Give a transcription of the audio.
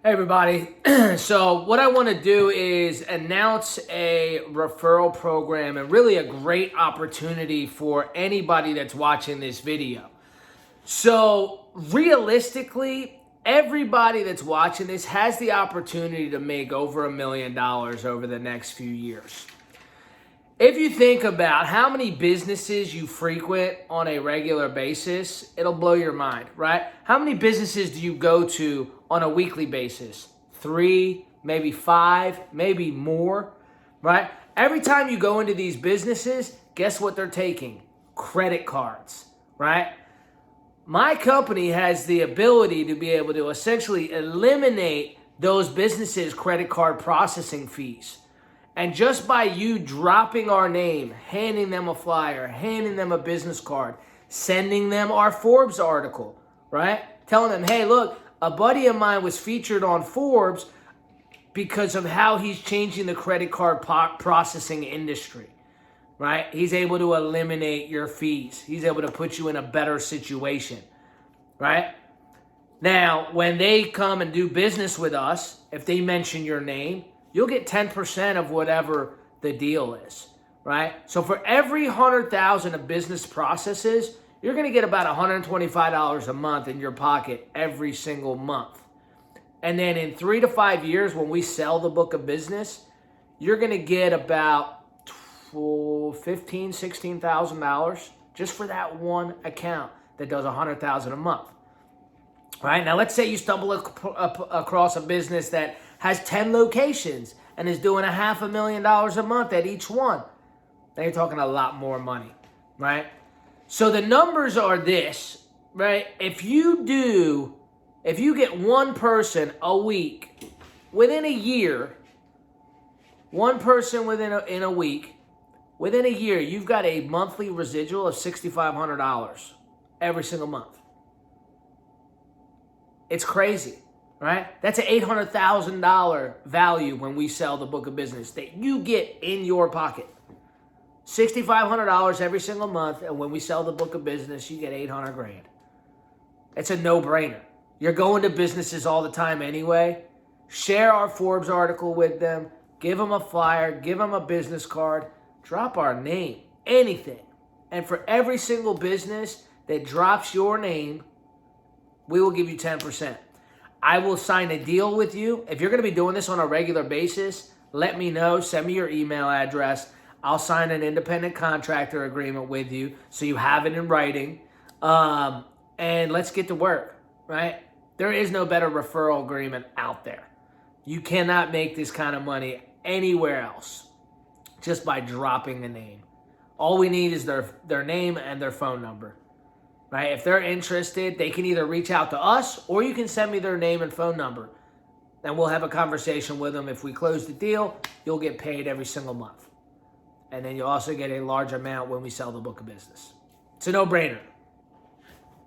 Hey everybody, so what I want to do is announce a referral program and really a great opportunity for anybody that's watching this video. So realistically, everybody that's watching this has the opportunity to make over $1 million over the next few years. If you think about how many businesses you frequent on a regular basis, it'll blow your mind, right? How many businesses do you go to on a weekly basis? 3, maybe 5, maybe more, right? Every time you go into these businesses, guess what they're taking? Credit cards, right? My company has the ability to be able to essentially eliminate those businesses' credit card processing fees. And just by you dropping our name, handing them a flyer, handing them a business card, sending them our Forbes article, right? Telling them, hey, look, a buddy of mine was featured on Forbes because of how he's changing the credit card processing industry, right? He's able to eliminate your fees. He's able to put you in a better situation, right? Now, when they come and do business with us, if they mention your name, you'll get 10% of whatever the deal is, right? So for every 100,000 of business processes, you're going to get about $125 a month in your pocket every single month. And then in 3 to 5 years, when we sell the book of business, you're going to get about $15,000, $16,000 just for that one account that does $100,000 a month. Right? Now, let's say you stumble across a business that has 10 locations and is doing $500,000 a month at each one. Then you're talking a lot more money, right? So the numbers are this, right? If you get one person a week within a year, one person in a week, within a year, you've got a monthly residual of $6,500 every single month. It's crazy, right? That's an $800,000 value when we sell the book of business that you get in your pocket. $6,500 every single month, and when we sell the book of business, you get $800,000. It's a no-brainer. You're going to businesses all the time anyway. Share our Forbes article with them. Give them a flyer. Give them a business card. Drop our name. Anything. And for every single business that drops your name, we will give you 10%. I will sign a deal with you. If you're going to be doing this on a regular basis, let me know. Send me your email address. I'll sign an independent contractor agreement with you so you have it in writing. And let's get to work, right? There is no better referral agreement out there. You cannot make this kind of money anywhere else just by dropping a name. All we need is their name and their phone number. Right? If they're interested, they can either reach out to us or you can send me their name and phone number. And we'll have a conversation with them. If we close the deal, you'll get paid every single month. And then you'll also get a large amount when we sell the book of business. It's a no-brainer.